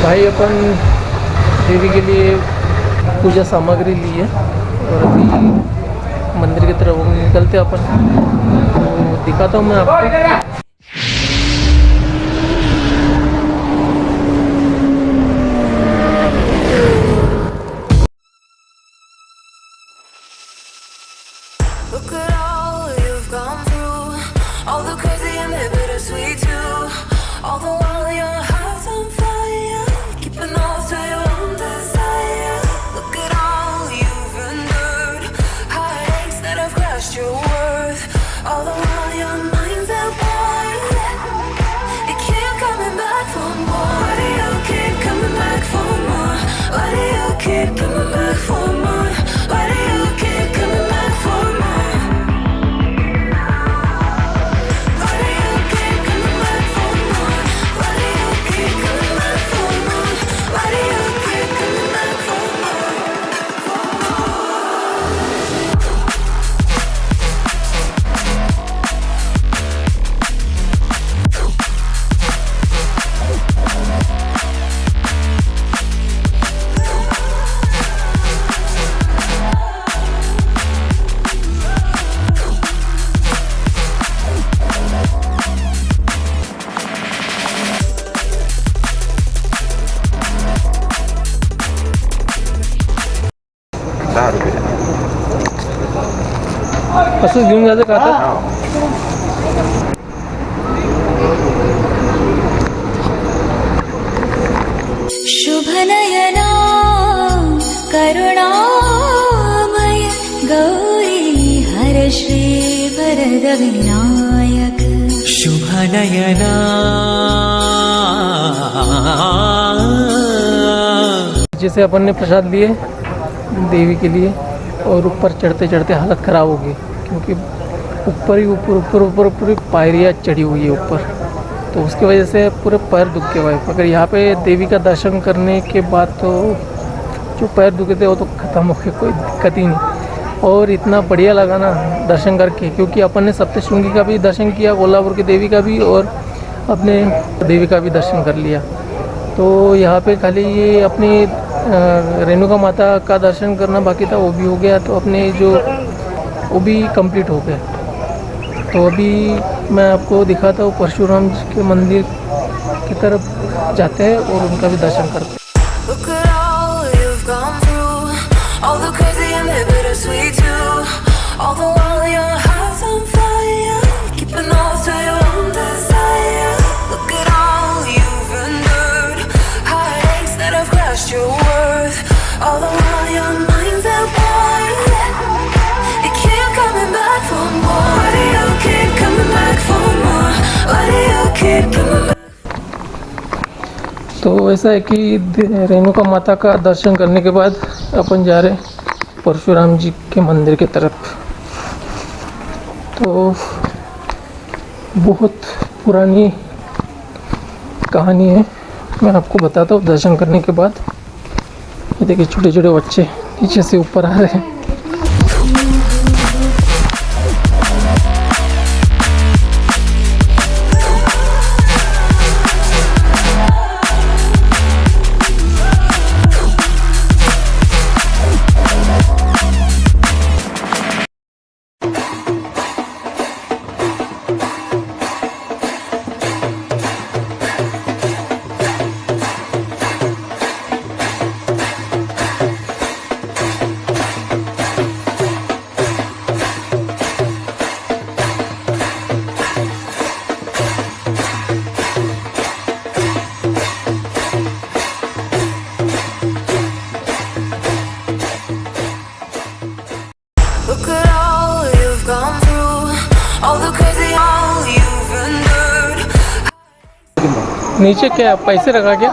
भाई अपन देवी के लिए पूजा सामग्री ली है और अभी मंदिर की तरफ निकलते अपन। तो दिखाता हूँ मैं आपको। Look at all you've gone through, all the crazy and the bittersweet too. All the while your heart's on fire, keeping off to your own desire. Look at all you've endured, heartaches that have crushed your worth. All the while your mind's at war, you keep coming back for more. Why do you keep coming back for more? Why do you keep coming back for more? Why do you keep coming back for more? असंच घेऊन जायचं का आता? शुभनयना करुणामय गौरी हर श्री वरद विनायक। शुभनयना जैसे अपन ने प्रसाद लिए देवी के लिए और ऊपर चढ़ते चढ़ते हालत ख़राब हो गई, क्योंकि ऊपर ही ऊपर पूरी पायरियाँ चढ़ी हुई है ऊपर, तो उसकी वजह से पूरे पैर दुख गए भाई। मगर यहाँ पे देवी का दर्शन करने के बाद तो जो पैर दुखे थे वो तो ख़त्म हो गए, कोई दिक्कत ही नहीं। और इतना बढ़िया लगा ना दर्शन करके, क्योंकि अपन ने सप्तशृंगी का भी दर्शन किया, कोल्हापुर की देवी का भी, और अपने देवी का भी दर्शन कर लिया। तो यहाँ पे खाली ये अपनी रेणुका माता का दर्शन करना बाकी था, वो भी हो गया। तो अपने जो वो भी कंप्लीट हो गया। तो अभी मैं आपको दिखाता हूँ परशुराम जी के मंदिर की तरफ जाते हैं और उनका भी दर्शन करते हैं। Look at all you've gone through, all the crazy and the bittersweet too. All the while your heart's on fire, keeping off to your own desire. Look at all you've endured, heartaches that have crushed your worth. All the while your mind's at war, you keep coming back for more. Why do you keep coming back for more? Why do you keep coming back? तो ऐसा है कि रेणुका माता का दर्शन करने के बाद अपन जा रहे हैं परशुराम जी के मंदिर की तरफ। तो बहुत पुरानी कहानी है, मैं आपको बताता हूँ दर्शन करने के बाद। ये देखिए छोटे छोटे बच्चे नीचे से ऊपर आ रहे हैं। Look at all you've gone through, all the crazy, all you've endured. नीचे क्या पैसे रखा क्या?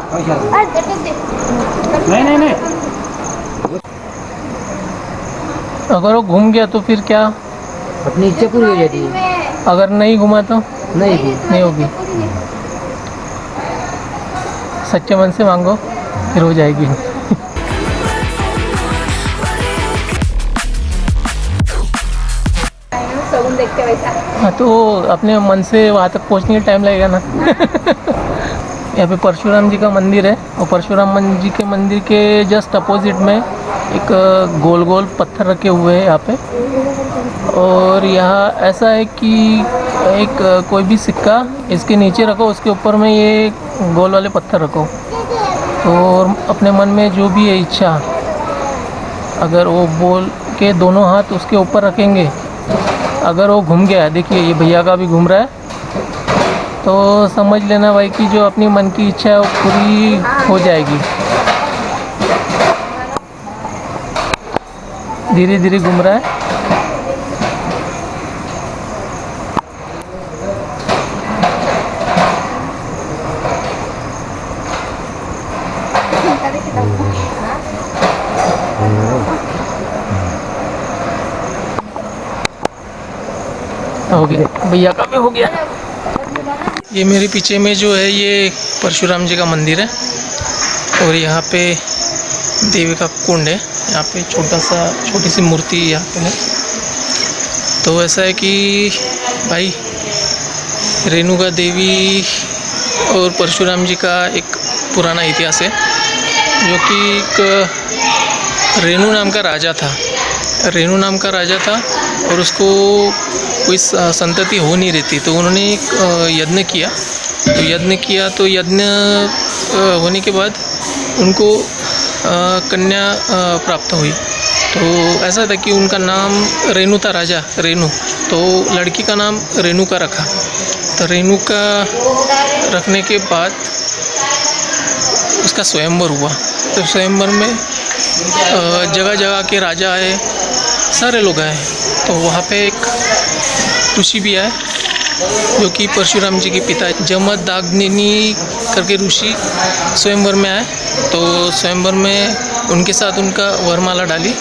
नहीं। अगर वो घूम गया तो फिर क्या? अपनी इच्छा पूरी हो जाती है। अगर नहीं घुमा तो नहीं होगी। सच्चे मन से मांगो फिर हो जाएगी। हाँ, तो अपने मन से वहाँ तक पहुँचने का टाइम लगेगा ना। यहाँ पे परशुराम जी का मंदिर है और परशुराम जी के मंदिर के जस्ट अपोजिट में एक गोल गोल पत्थर रखे हुए हैं यहाँ पे। और यहाँ ऐसा है कि एक कोई भी सिक्का इसके नीचे रखो, उसके ऊपर में ये गोल वाले पत्थर रखो, और अपने मन में जो भी है इच्छा, अगर वो बोल के दोनों हाथ उसके ऊपर रखेंगे, अगर वो घूम गया, देखिए ये भैया का भी घूम रहा है, तो समझ लेना भाई कि जो अपनी मन की इच्छा है वो पूरी हो जाएगी। धीरे धीरे घूम रहा है। हो गया, भैया का भी हो गया। ये मेरे पीछे में जो है ये परशुराम जी का मंदिर है और यहाँ पे देवी का कुंड है। यहाँ पे छोटी सी मूर्ति यहाँ पे है। तो ऐसा है कि भाई रेणुका देवी और परशुराम जी का एक पुराना इतिहास है, जो कि एक रेणु नाम का राजा था। रेणु नाम का राजा था और उसको कोई संतति हो नहीं रही थी, तो उन्होंने एक यज्ञ किया। तो यज्ञ होने के बाद उनको कन्या प्राप्त हुई। तो ऐसा था कि उनका नाम रेणु था, राजा रेणु, तो लड़की का नाम रेणुका रखा। तो रेणुका रखने के बाद उसका स्वयंवर हुआ। तो स्वयंवर में जगह जगह के राजा आए, सारे लोग आए। तो वहाँ पे एक ऋषि भी आए जो कि परशुराम जी के पिता जमदग्नि करके ऋषि स्वयंवर में आए। तो स्वयंवर में उनके साथ उनका वरमाला डाली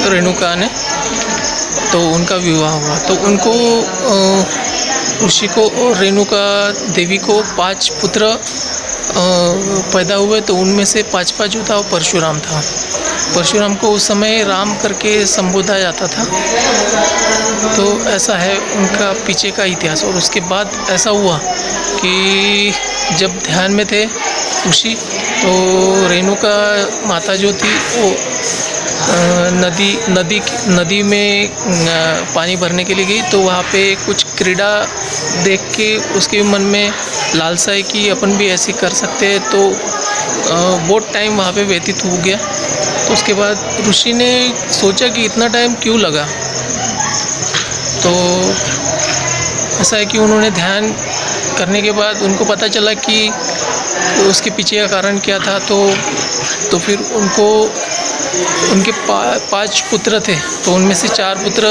रेणुका ने, तो उनका विवाह हुआ। तो उनको ऋषि को और रेणुका देवी को 5 पुत्र पैदा हुए। तो उनमें से 5 जो था वो परशुराम था। परशुराम को उस समय राम करके संबोधा जाता था। तो ऐसा है उनका पीछे का इतिहास। और उसके बाद ऐसा हुआ कि जब ध्यान में थे ऋषि, तो रेणुका माता जो थी वो नदी में पानी भरने के लिए गई। तो वहाँ पे कुछ क्रीड़ा देख के उसके मन में लालसा है कि अपन भी ऐसे कर सकते हैं। तो बहुत टाइम वहाँ पे व्यतीत हो गया। तो उसके बाद ऋषि ने सोचा कि इतना टाइम क्यों लगा। तो ऐसा है कि उन्होंने ध्यान करने के बाद उनको पता चला कि उसके पीछे का कारण क्या था। तो फिर उनके 5 पुत्र थे, तो उनमें से 4 पुत्र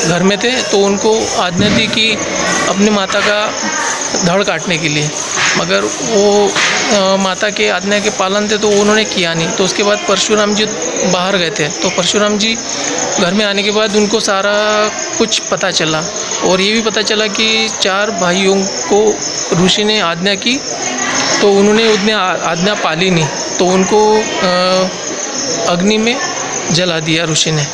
घर में थे। तो उनको आज्ञा दी कि अपनी माता का धड़ काटने के लिए, मगर वो माता के आज्ञा के पालन थे तो उन्होंने किया नहीं। तो उसके बाद परशुराम जी बाहर गए थे। तो परशुराम जी घर में आने के बाद उनको सारा कुछ पता चला, और ये भी पता चला कि 4 भाइयों को ऋषि ने आज्ञा की, तो उन्होंने उतने आज्ञा पाली नहीं। तो उनको अग्नि में जला दिया ऋषि ने।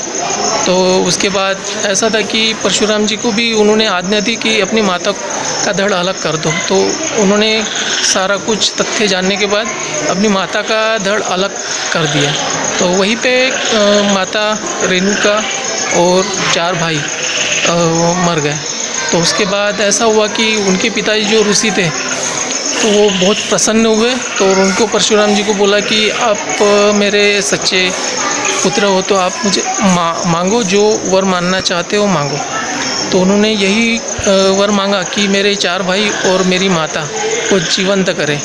तो उसके बाद ऐसा था कि परशुराम जी को भी उन्होंने आज्ञा दी कि अपनी माता का धड़ अलग कर दो। तो उन्होंने सारा कुछ तथ्य जानने के बाद अपनी माता का धड़ अलग कर दिया। तो वहीं पे माता रेणुका और 4 भाई मर गए। तो उसके बाद ऐसा हुआ कि उनके पिताजी जो ऋषि थे तो वो बहुत प्रसन्न हुए। तो उनको परशुराम जी को बोला कि आप मेरे सच्चे पुत्र हो, तो आप मुझे मांगो, जो वर मानना चाहते हो मांगो। तो उन्होंने यही वर मांगा कि मेरे 4 भाई और मेरी माता को जीवंत करें।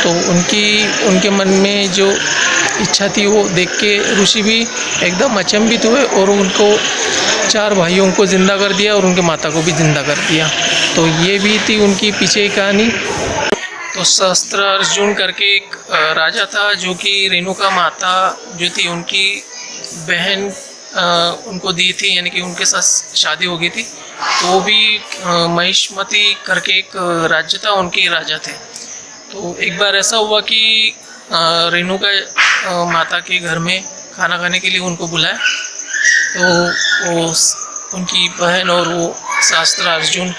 तो उनके मन में जो इच्छा थी वो देख के ऋषि भी एकदम अचंभित हुए और उनको 4 भाइयों को ज़िंदा कर दिया और उनके माता को भी ज़िंदा कर दिया। तो ये भी थी उनकी पीछे की कहानी। तो सहस्त्र अर्जुन करके एक राजा था, जो कि रेणुका माता जो थी उनकी बहन उनको दी थी, यानी कि उनके साथ शादी हो गई थी। तो वो भी महिष्मती करके एक राज्य था, उनके राजा थे। तो एक बार ऐसा हुआ कि रेणुका माता के घर में खाना खाने के लिए उनको बुलाया। तो वो उनकी बहन और वो सहस्त्र अर्जुन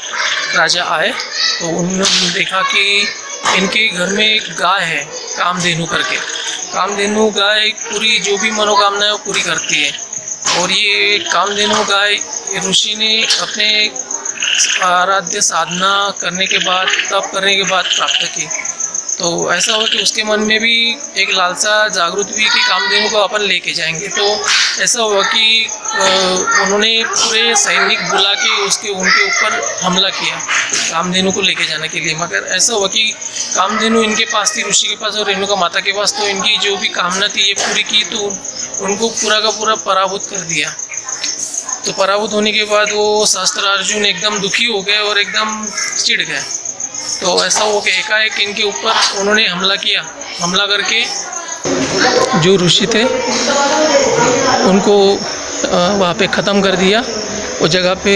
राजा आए। तो उन्होंने देखा कि इनके घर में एक गाय है कामधेनु करके। कामधेनु गाय पूरी जो भी मनोकामना है वो पूरी करती है। और ये कामधेनु गाय ऋषि ने अपने आराध्य साधना करने के बाद, तप करने के बाद प्राप्त की। तो ऐसा हुआ कि उसके मन में भी एक लालसा जागृत हुई कि कामधेनु को अपन लेके जाएंगे। तो ऐसा हुआ कि उन्होंने पूरे सैनिक बुला के उनके ऊपर हमला किया कामधेनु को लेके जाने के लिए। मगर ऐसा हुआ कि कामधेनु इनके पास थी, ऋषि के पास और रेणुका माता के पास। तो इनकी जो भी कामना थी ये पूरी की, तो उनको पूरा का पूरा पराभूत कर दिया। तो पराभूत होने के बाद वो शास्त्रार्जुन एकदम दुखी हो गए और एकदम चिढ़ गए। तो ऐसा हो गया एकाएक इनके ऊपर उन्होंने हमला किया। हमला करके जो ऋषि थे उनको वहाँ पे ख़त्म कर दिया, वो जगह पे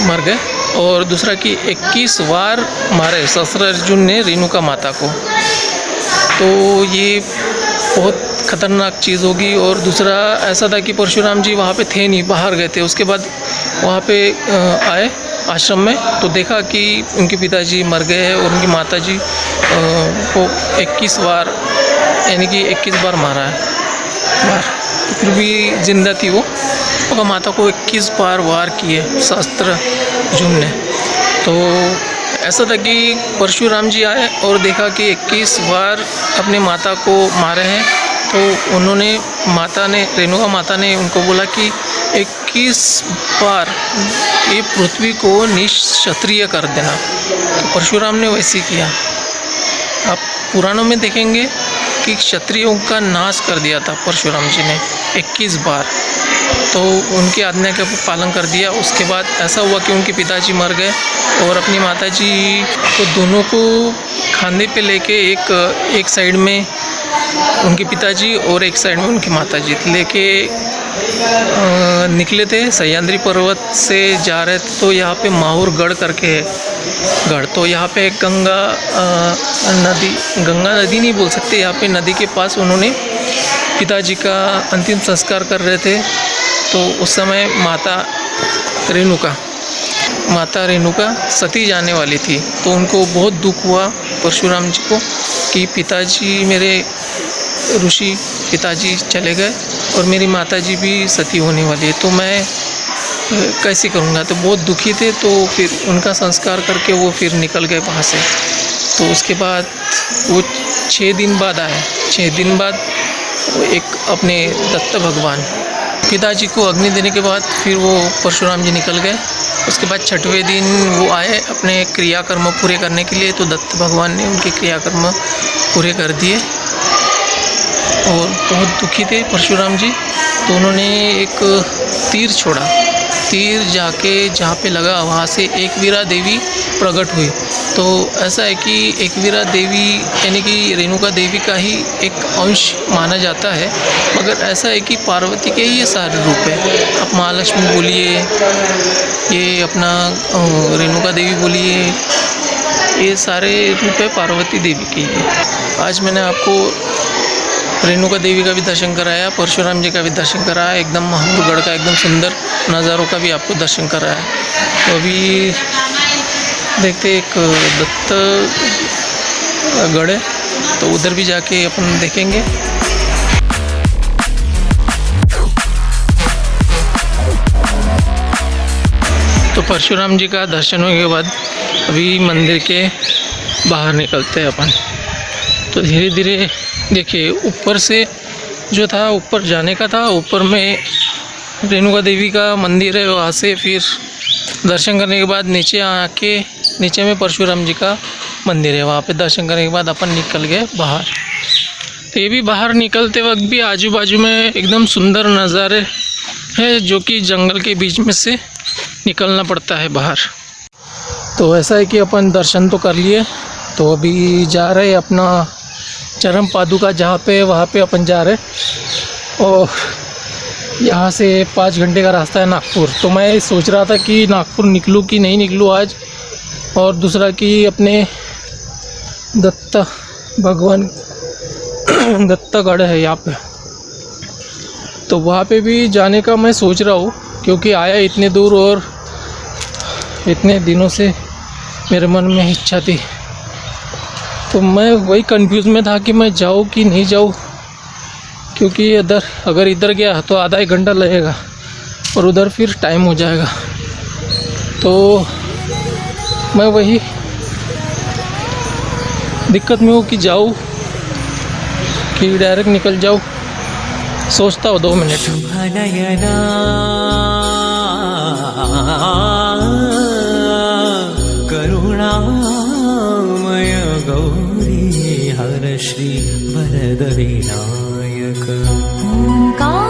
मर गए। और दूसरा कि 21 बार मारे शास्त्रार्जुन ने रेणुका माता को। तो ये बहुत ख़तरनाक चीज़ होगी। और दूसरा ऐसा था कि परशुराम जी वहाँ पे थे नहीं, बाहर गए थे। उसके बाद वहाँ पे आए आश्रम में, तो देखा कि उनके पिताजी मर गए हैं और उनकी माताजी को 21 बार, यानी कि 21 बार मारा है। फिर भी जिंदा थी वो माता को 21 बार वार किए शास्त्रार्जुन ने। तो ऐसा था कि परशुराम जी आए और देखा कि 21 बार अपने माता को मारे हैं। तो उन्होंने रेणुका माता ने उनको बोला कि 21 बार ये पृथ्वी को निक्षत्रिय कर देना। तो परशुराम ने वैसे किया। आप पुराणों में देखेंगे कि क्षत्रियों का नाश कर दिया था परशुराम जी ने 21 बार। तो उनकी आज्ञा का पालन कर दिया। उसके बाद ऐसा हुआ कि उनके पिताजी मर गए और अपनी माताजी को दोनों को खांधे पे लेके एक साइड में उनके पिताजी और एक साइड में उनकी माताजी लेके निकले थे। सह्याद्री पर्वत से जा रहे थे। तो यहाँ पे माहौर गढ़ करके है गढ़। तो यहाँ पे गंगा नदी नहीं बोल सकते, यहाँ पे नदी के पास उन्होंने पिताजी का अंतिम संस्कार कर रहे थे। तो उस समय माता रेणुका सती जाने वाली थी। तो उनको बहुत दुख हुआ परशुराम जी को कि पिताजी मेरे ऋषि पिताजी चले गए और मेरी माताजी भी सती होने वाली है, तो मैं कैसे करूँगा। तो बहुत दुखी थे। तो फिर उनका संस्कार करके वो फिर निकल गए वहाँ से। तो उसके बाद वो 6 दिन बाद आए। 6 दिन बाद वो एक अपने दत्त भगवान पिताजी को अग्नि देने के बाद फिर वो परशुराम जी निकल गए। उसके बाद 6वें दिन वो आए अपने क्रियाकर्म पूरे करने के लिए। तो दत्त भगवान ने उनके क्रियाकर्म पूरे कर दिए और बहुत दुखी थे परशुराम जी। तो उन्होंने एक तीर छोड़ा। तीर जाके जहाँ पे लगा वहाँ से एकवीरा देवी प्रकट हुई। तो ऐसा है कि एकवीरा देवी यानी कि रेणुका देवी का ही एक अंश माना जाता है। मगर ऐसा है कि पार्वती के ही ये सारे रूप है। आप महालक्ष्मी बोलिए, ये अपना रेणुका देवी बोलिए, ये सारे रूप है पार्वती देवी के ही। आज मैंने आपको रेणुका देवी का भी दर्शन कराया, परशुराम जी का भी दर्शन कराया, एकदम महाबूरगढ़ का एकदम सुंदर नज़ारों का भी आपको दर्शन कराया। तो अभी देखते एक दत्तगढ़ है, तो उधर भी जाके अपन देखेंगे। तो परशुराम जी का दर्शन होने के बाद अभी मंदिर के बाहर निकलते हैं अपन। तो धीरे धीरे देखिए ऊपर से जो था, ऊपर जाने का था, ऊपर में रेणुका देवी का मंदिर है। वहाँ से फिर दर्शन करने के बाद नीचे आके नीचे में परशुराम जी का मंदिर है। वहाँ पे दर्शन करने के बाद अपन निकल गए बाहर। तो ये भी बाहर निकलते वक्त भी आजू बाजू में एकदम सुंदर नज़ारे है, जो कि जंगल के बीच में से निकलना पड़ता है बाहर। तो ऐसा है कि अपन दर्शन तो कर लिए। तो अभी जा रहे अपना चरम पादुका जहाँ पे, वहाँ पे अपन जा रहे। और यहाँ से 5 घंटे का रास्ता है नागपुर। तो मैं सोच रहा था कि नागपुर निकलूँ कि नहीं निकलूँ आज। और दूसरा कि अपने दत्त भगवान दत्तगढ़ है यहाँ पे, तो वहाँ पे भी जाने का मैं सोच रहा हूँ, क्योंकि आया इतने दूर और इतने दिनों से मेरे मन में इच्छा थी। तो मैं वही कंफ्यूज में था कि मैं जाऊँ कि नहीं जाऊँ, क्योंकि अगर इधर गया तो आधा एक घंटा लगेगा और उधर फिर टाइम हो जाएगा। तो मैं वही दिक्कत में हूँ कि जाऊँ कि डायरेक्ट निकल जाऊँ। सोचता हूँ 2 मिनट। शुभनयना करुणामय गौरी हर श्री वरद विनायक। ओंकार